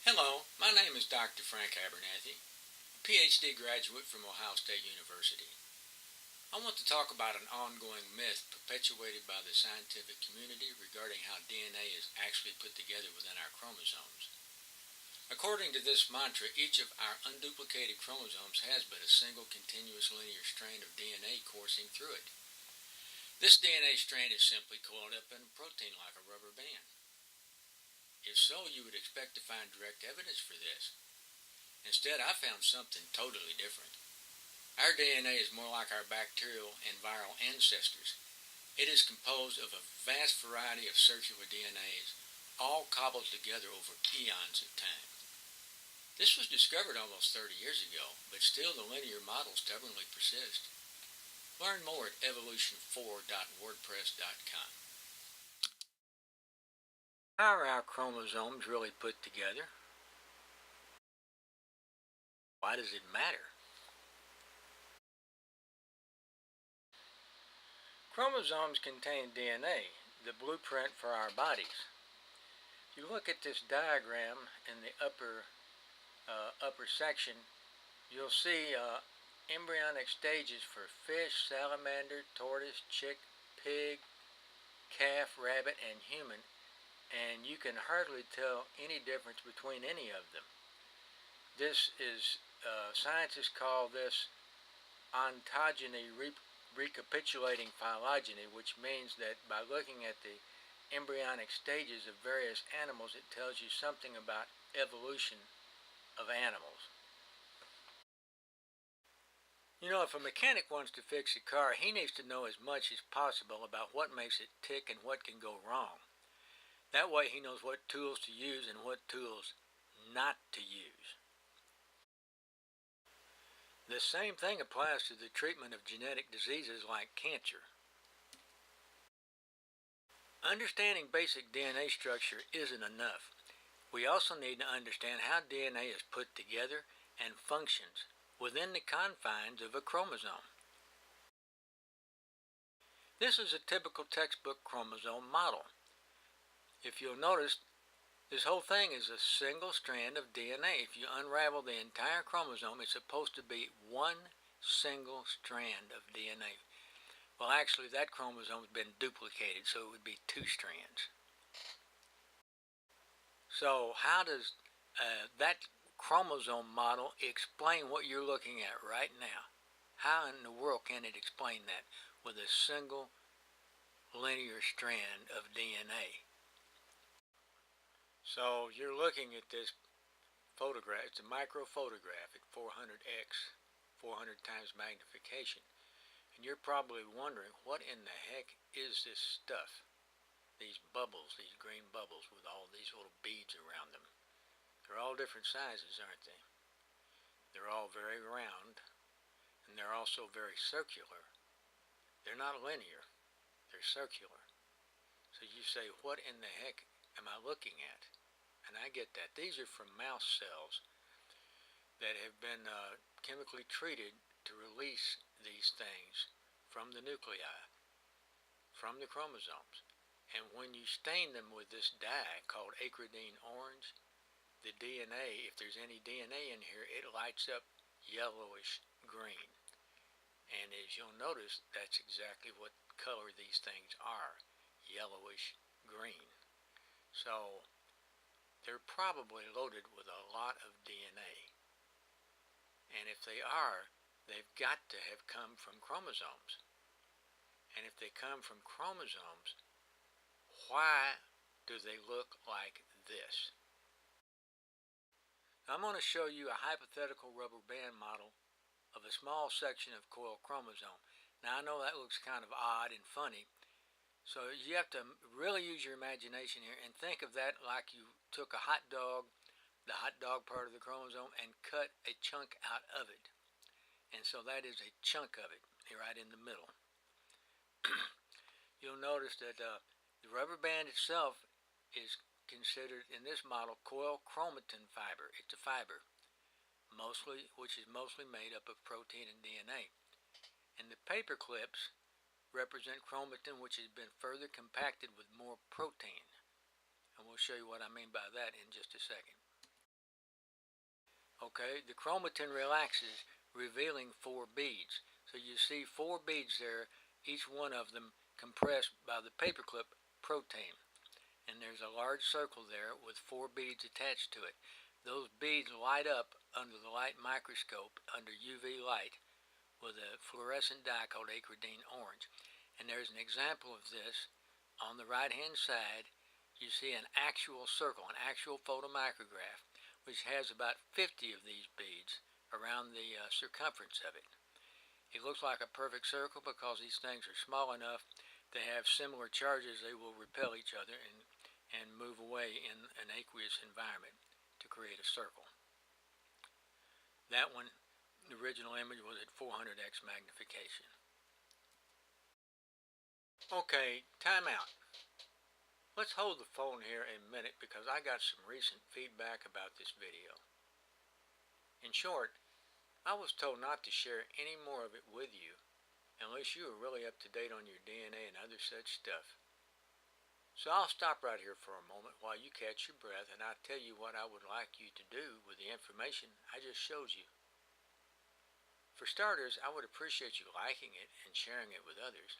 Hello, my name is Dr. Frank Abernathy, a PhD graduate from Ohio State University. I want to talk about an ongoing myth perpetuated by the scientific community regarding how DNA is actually put together within our chromosomes. According to this mantra, each of our unduplicated chromosomes has but a single continuous linear strand of DNA coursing through it. This DNA strand is simply coiled up in a protein like a rubber band. If so, you would expect to find direct evidence for this. Instead, I found something totally different. Our DNA is more like our bacterial and viral ancestors. It is composed of a vast variety of circular DNAs, all cobbled together over eons of time. This was discovered almost 30 years ago, but still the linear model stubbornly persists. Learn more at evolution4.wordpress.com. How are our chromosomes really put together? Why does it matter? Chromosomes contain DNA, the blueprint for our bodies. If you look at this diagram in the upper section, you'll see embryonic stages for fish, salamander, tortoise, chick, pig, calf, rabbit, and human, and you can hardly tell any difference between any of them. This is, scientists call this ontogeny recapitulating phylogeny, which means that by looking at the embryonic stages of various animals, it tells you something about evolution of animals. You know, if a mechanic wants to fix a car, he needs to know as much as possible about what makes it tick and what can go wrong. That way he knows what tools to use and what tools not to use. The same thing applies to the treatment of genetic diseases like cancer. Understanding basic DNA structure isn't enough. We also need to understand how DNA is put together and functions within the confines of a chromosome. This is a typical textbook chromosome model. If you'll notice, this whole thing is a single strand of DNA. If you unravel the entire chromosome, it's supposed to be one single strand of DNA. Well, actually, that chromosome has been duplicated, so it would be two strands. So how does that chromosome model explain what you're looking at right now? How in the world can it explain that with a single linear strand of DNA? So you're looking at this photograph. It's a microphotograph at 400x, 400 times magnification. And you're probably wondering, what in the heck is this stuff? These bubbles, these green bubbles with all these little beads around them. They're all different sizes, aren't they? They're all very round, and they're also very circular. They're not linear, they're circular. So you say, what in the heck am I looking at? And I get that. These are from mouse cells that have been chemically treated to release these things from the nuclei, from the chromosomes. And when you stain them with this dye called acridine orange, the DNA, if there's any DNA in here, it lights up yellowish green. And as you'll notice, that's exactly what color these things are, yellowish green. So they're probably loaded with a lot of DNA. And if they are, they've got to have come from chromosomes. And if they come from chromosomes, why do they look like this? I'm going to show you a hypothetical rubber band model of a small section of coiled chromosome. Now I know that looks kind of odd and funny, so you have to really use your imagination here and think of that like you took a hot dog, the hot dog part of the chromosome, and cut a chunk out of it. And so that is a chunk of it right in the middle. You'll notice that the rubber band itself is considered in this model coiled chromatin fiber. It's a fiber, which is mostly made up of protein and DNA. And the paper clips represent chromatin, which has been further compacted with more protein. And we'll show you what I mean by that in just a second. Okay, the chromatin relaxes, revealing 4 beads. So you see 4 beads there, each one of them compressed by the paperclip protein. And there's a large circle there with 4 beads attached to it. Those beads light up under the light microscope under UV light with a fluorescent dye called acridine orange. And there's an example of this on the right hand side. You see an actual circle, an actual photomicrograph, which has about 50 of these beads around the circumference of it. It looks like a perfect circle because these things are small enough. They have similar charges. They will repel each other and move away in an aqueous environment to create a circle. That one, the original image, was at 400x magnification. Okay, time out. Let's hold the phone here a minute because I got some recent feedback about this video. In short, I was told not to share any more of it with you unless you are really up to date on your DNA and other such stuff. So I'll stop right here for a moment while you catch your breath and I'll tell you what I would like you to do with the information I just showed you. For starters, I would appreciate you liking it and sharing it with others.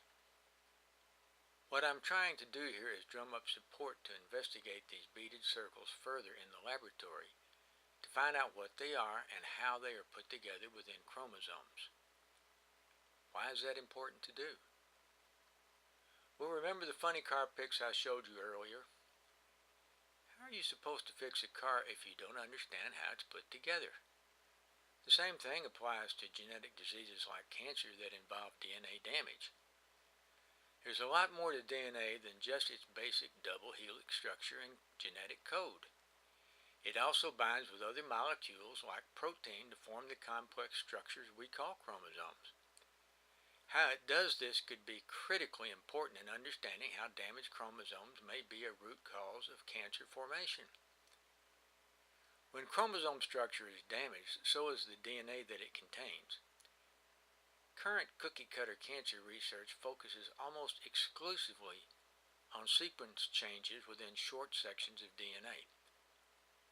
What I'm trying to do here is drum up support to investigate these beaded circles further in the laboratory to find out what they are and how they are put together within chromosomes. Why is that important to do? Well, remember the funny car pics I showed you earlier? How are you supposed to fix a car if you don't understand how it's put together? The same thing applies to genetic diseases like cancer that involve DNA damage. There's a lot more to DNA than just its basic double helix structure and genetic code. It also binds with other molecules like protein to form the complex structures we call chromosomes. How it does this could be critically important in understanding how damaged chromosomes may be a root cause of cancer formation. When chromosome structure is damaged, so is the DNA that it contains. Current cookie-cutter cancer research focuses almost exclusively on sequence changes within short sections of DNA.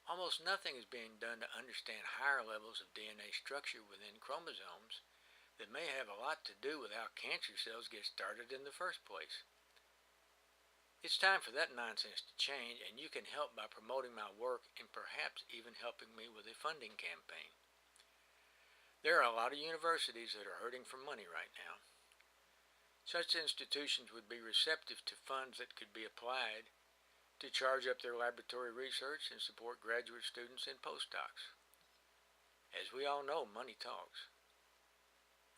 Almost nothing is being done to understand higher levels of DNA structure within chromosomes that may have a lot to do with how cancer cells get started in the first place. It's time for that nonsense to change, and you can help by promoting my work and perhaps even helping me with a funding campaign. There are a lot of universities that are hurting for money right now. Such institutions would be receptive to funds that could be applied to charge up their laboratory research and support graduate students and postdocs. As we all know, money talks.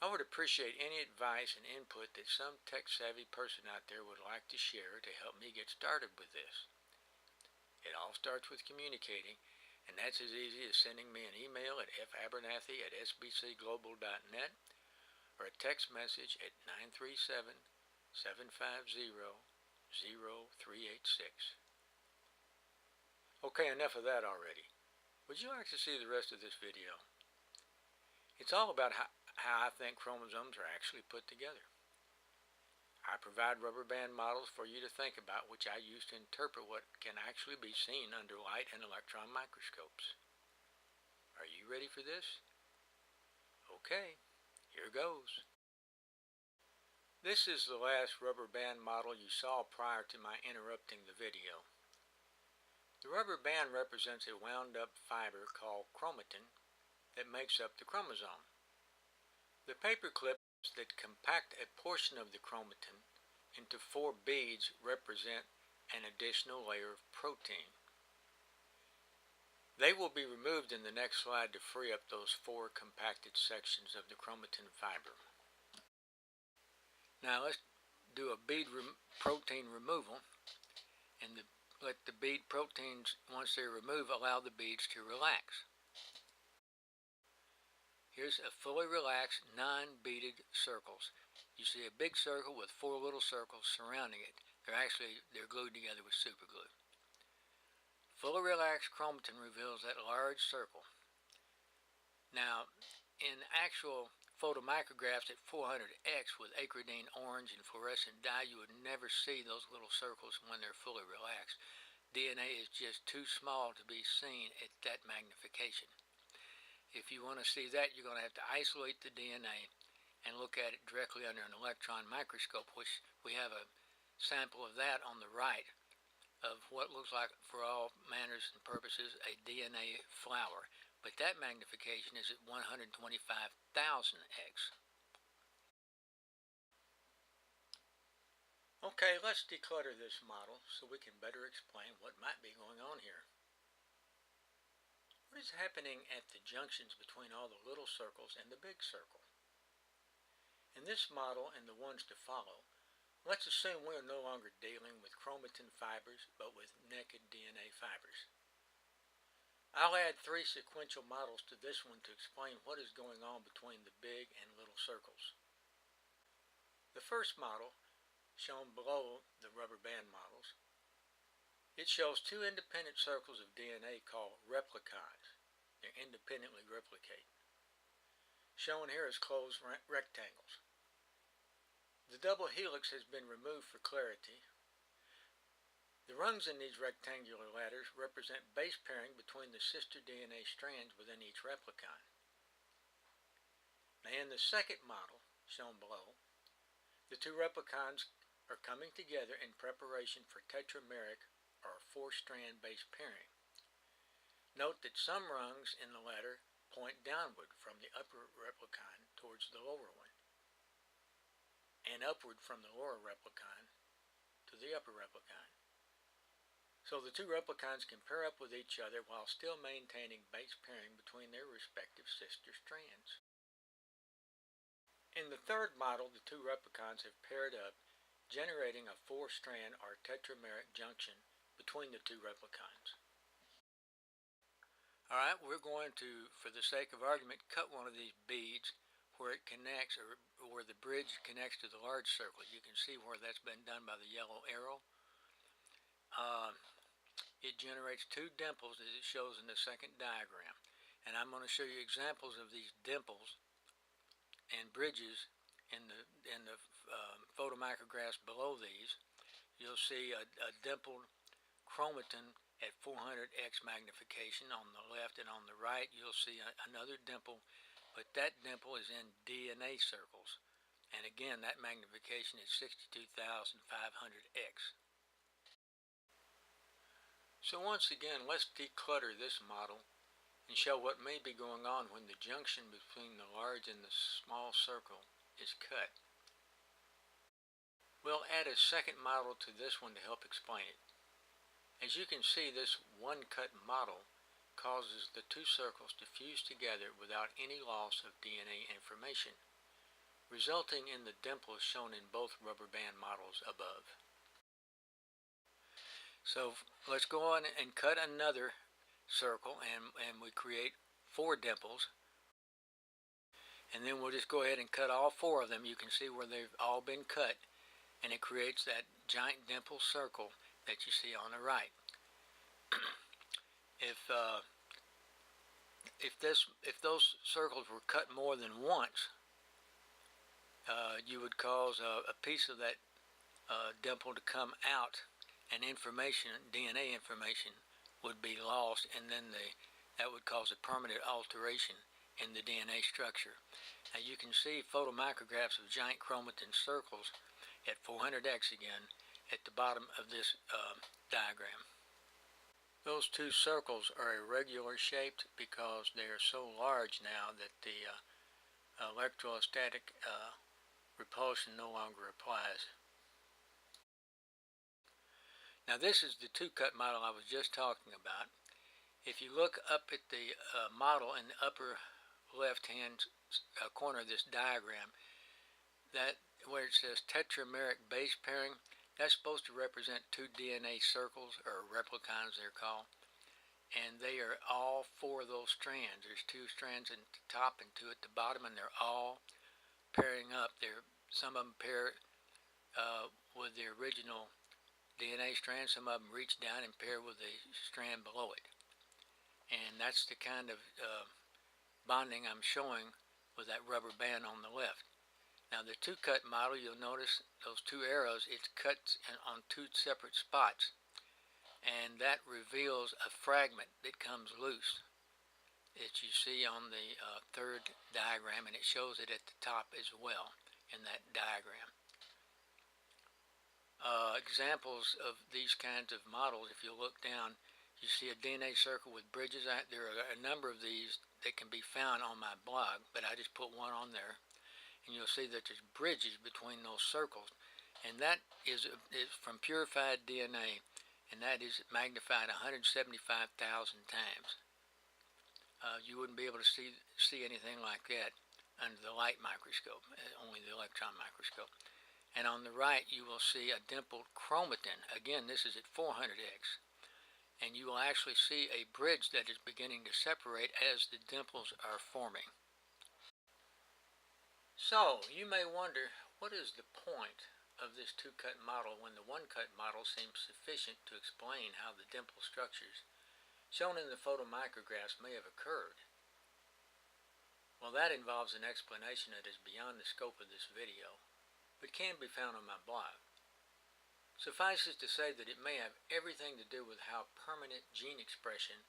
I would appreciate any advice and input that some tech-savvy person out there would like to share to help me get started with this. It all starts with communicating, and that's as easy as sending me an email at fabernathy@sbcglobal.net or a text message at 937-750-0386. Okay, enough of that already. Would you like to see the rest of this video? It's all about how I think chromosomes are actually put together. I provide rubber band models for you to think about, which I use to interpret what can actually be seen under light and electron microscopes. Are you ready for this? Okay, here goes. This is the last rubber band model you saw prior to my interrupting the video. The rubber band represents a wound up fiber called chromatin that makes up the chromosome. The paper clips that compact a portion of the chromatin into 4 beads represent an additional layer of protein. They will be removed in the next slide to free up those 4 compacted sections of the chromatin fiber. Now let's do a bead protein removal, and let the bead proteins, once they're removed, allow the beads to relax. Here's a fully relaxed, non-beaded circles. You see a big circle with 4 little circles surrounding it. They're glued together with super glue. Fully relaxed chromatin reveals that large circle. Now, in actual photomicrographs at 400x with acridine orange and fluorescent dye, you would never see those little circles when they're fully relaxed. DNA is just too small to be seen at that magnification. if you want to see that, you're going to have to isolate the DNA and look at it directly under an electron microscope, which we have a sample of that on the right of what looks like, for all manners and purposes, a DNA flower. But that magnification is at 125,000x. Okay, let's declutter this model so we can better explain what might be going on here. What is happening at the junctions between all the little circles and the big circle? In this model and the ones to follow, let's assume we are no longer dealing with chromatin fibers, but with naked DNA fibers. I'll add 3 sequential models to this one to explain what is going on between the big and little circles. The first model, shown below the rubber band models, it shows 2 independent circles of DNA called replicons. They independently replicate. Shown here as closed rectangles. The double helix has been removed for clarity. The rungs in these rectangular ladders represent base pairing between the sister DNA strands within each replicon. Now in the second model, shown below, the 2 replicons are coming together in preparation for tetrameric or 4-strand base pairing. Note that some rungs in the ladder point downward from the upper replicon towards the lower one, and upward from the lower replicon to the upper replicon. So the 2 replicons can pair up with each other while still maintaining base pairing between their respective sister strands. In the third model, the 2 replicons have paired up, generating a 4-strand or tetrameric junction between the 2 replicons. Alright, we're going to, for the sake of argument, cut one of these beads where it connects, or where the bridge connects to the large circle. You can see where that's been done by the yellow arrow. It generates 2 dimples as it shows in the second diagram. And I'm going to show you examples of these dimples and bridges in the photomicrographs below these. You'll see a dimpled chromatin at 400x magnification on the left, and on the right you'll see another dimple, but that dimple is in DNA circles, and again that magnification is 62,500x. So once again, let's declutter this model and show what may be going on when the junction between the large and the small circle is cut. We'll add a second model to this one to help explain it. As you can see, this one cut model causes the 2 circles to fuse together without any loss of DNA information, resulting in the dimples shown in both rubber band models above. So let's go on and cut another circle, and we create 4 dimples, and then we'll just go ahead and cut all 4 of them. You can see where they've all been cut, and it creates that giant dimple circle that you see on the right. If those circles were cut more than once, you would cause a piece of that dimple to come out, and DNA information would be lost, and then that would cause a permanent alteration in the DNA structure. Now you can see photomicrographs of giant chromatin circles at 400x again at the bottom of this diagram. Those 2 circles are irregular shaped because they are so large now that the electrostatic repulsion no longer applies. Now this is the 2 cut model I was just talking about. If you look up at the model in the upper left hand corner of this diagram, that where it says tetrameric base pairing, that's supposed to represent 2 DNA circles, or replicons they're called, and they are all 4 of those strands. There's 2 strands at the top and 2 at the bottom, and they're all pairing up. Some of them pair with the original DNA strand, some of them reach down and pair with the strand below it, and that's the kind of bonding I'm showing with that rubber band on the left. Now the 2 cut model, you'll notice those 2 arrows, it's cut on 2 separate spots, and that reveals a fragment that comes loose. that you see on the third diagram, and it shows it at the top as well in that diagram. Examples of these kinds of models, if you look down, you see a DNA circle with bridges. There are a number of these that can be found on my blog, but I just put one on there, and you'll see that there's bridges between those circles, and that is from purified DNA, and that is magnified 175,000 times. You wouldn't be able to see anything like that under the light microscope, only the electron microscope. And on the right you will see a dimpled chromatin. Again, this is at 400x. And you will actually see a bridge that is beginning to separate as the dimples are forming. So, you may wonder, what is the point of this two-cut model when the one-cut model seems sufficient to explain how the dimple structures shown in the photomicrographs may have occurred? Well, that involves an explanation that is beyond the scope of this video, but can be found on my blog. Suffice it to say that it may have everything to do with how permanent gene expression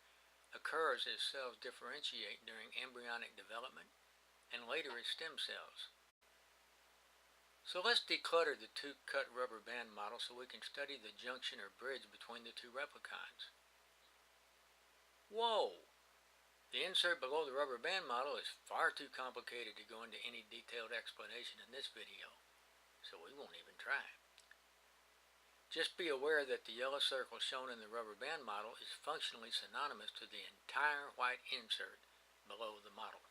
occurs as cells differentiate during embryonic development and later as stem cells. So let's declutter the two-cut rubber band model so we can study the junction or bridge between the two replicons. Whoa! The insert below the rubber band model is far too complicated to go into any detailed explanation in this video, so we won't even try. Just be aware that the yellow circle shown in the rubber band model is functionally synonymous to the entire white insert below the model.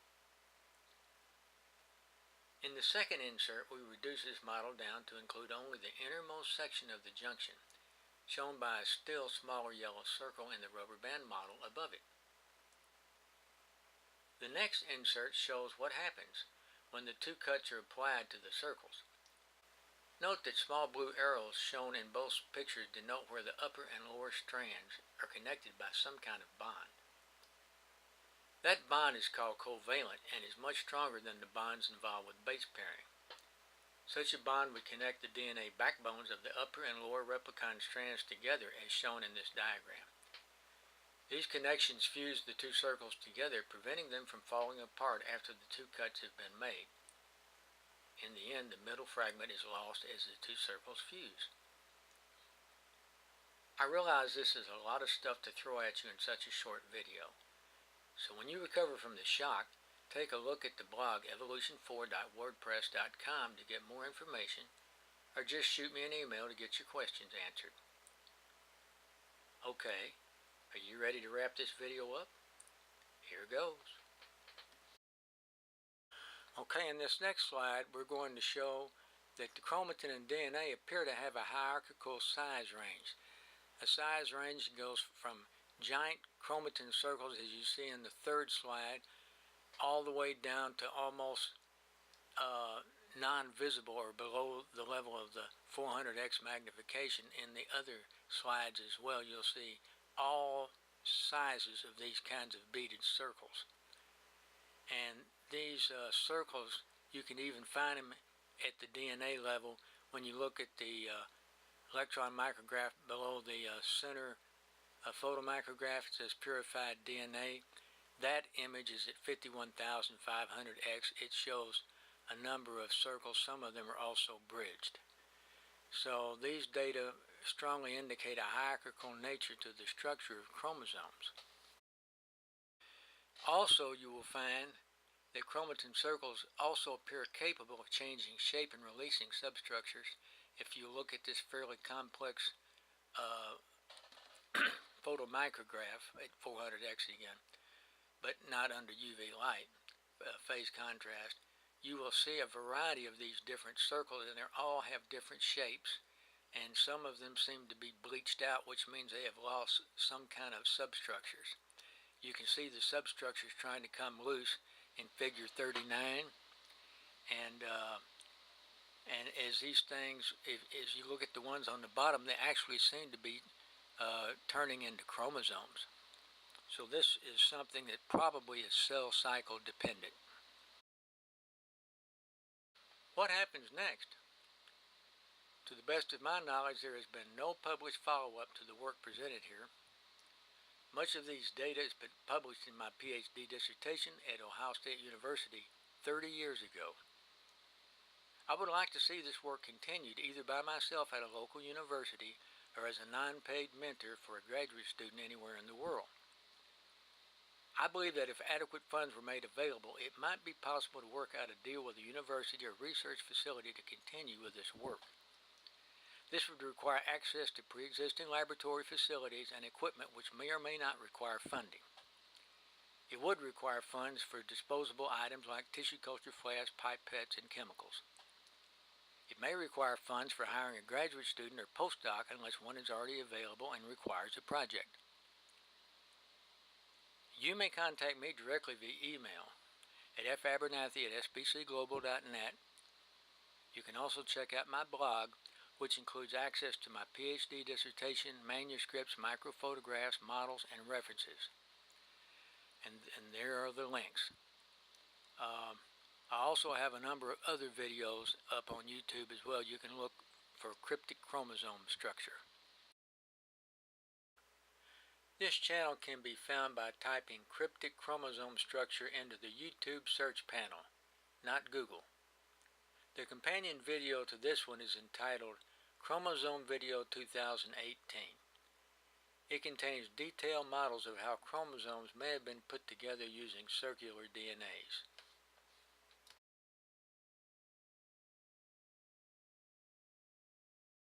In the second insert, we reduce this model down to include only the innermost section of the junction, shown by a still smaller yellow circle in the rubber band model above it. The next insert shows what happens when the two cuts are applied to the circles. Note that small blue arrows shown in both pictures denote where the upper and lower strands are connected by some kind of bond. That bond is called covalent and is much stronger than the bonds involved with base pairing. Such a bond would connect the DNA backbones of the upper and lower replicon strands together as shown in this diagram. These connections fuse the two circles together, preventing them from falling apart after the two cuts have been made. In the end, the middle fragment is lost as the two circles fuse. I realize this is a lot of stuff to throw at you in such a short video. So when you recover from the shock, take a look at the blog evolution4.wordpress.com to get more information, or just shoot me an email to get your questions answered. Okay, are you ready to wrap this video up? Here goes. Okay, in this next slide, we're going to show that the chromatin and DNA appear to have a hierarchical size range. A size range goes from giant chromatin circles, as you see in the third slide, all the way down to almost non-visible or below the level of the 400x magnification. In the other slides as well, you'll see all sizes of these kinds of beaded circles. And these circles, you can even find them at the DNA level when you look at the electron micrograph below the center photomicrograph. It says purified DNA. That image is at 51,500x. It shows a number of circles. Some of them are also bridged. So these data strongly indicate a hierarchical nature to the structure of chromosomes. Also, you will find that chromatin circles also appear capable of changing shape and releasing substructures if you look at this fairly complex photomicrograph at 400x again, but not under UV light, phase contrast. You will see a variety of these different circles, and they all have different shapes, and some of them seem to be bleached out, which means they have lost some kind of substructures. You can see the substructures trying to come loose in figure 39, and as these things, as you look at the ones on the bottom, they actually seem to be turning into chromosomes. So this is something that probably is cell cycle dependent. What happens next? To the best of my knowledge, there has been no published follow-up to the work presented here. Much of these data has been published in my PhD dissertation at Ohio State University 30 years ago. I would like to see this work continued either by myself at a local university or as a non-paid mentor for a graduate student anywhere in the world. I believe that if adequate funds were made available, it might be possible to work out a deal with a university or research facility to continue with this work. This would require access to pre-existing laboratory facilities and equipment which may or may not require funding. It would require funds for disposable items like tissue culture flasks, pipettes, and chemicals. It may require funds for hiring a graduate student or postdoc unless one is already available and requires a project. You may contact me directly via email at fabernathy@sbcglobal.net. You can also check out my blog, which includes access to my PhD dissertation, manuscripts, microphotographs, models, and references. And there are the links. I also have a number of other videos up on YouTube as well. You can look for cryptic chromosome structure. This channel can be found by typing cryptic chromosome structure into the YouTube search panel, not Google. The companion video to this one is entitled Chromosome Video 2018. It contains detailed models of how chromosomes may have been put together using circular DNAs.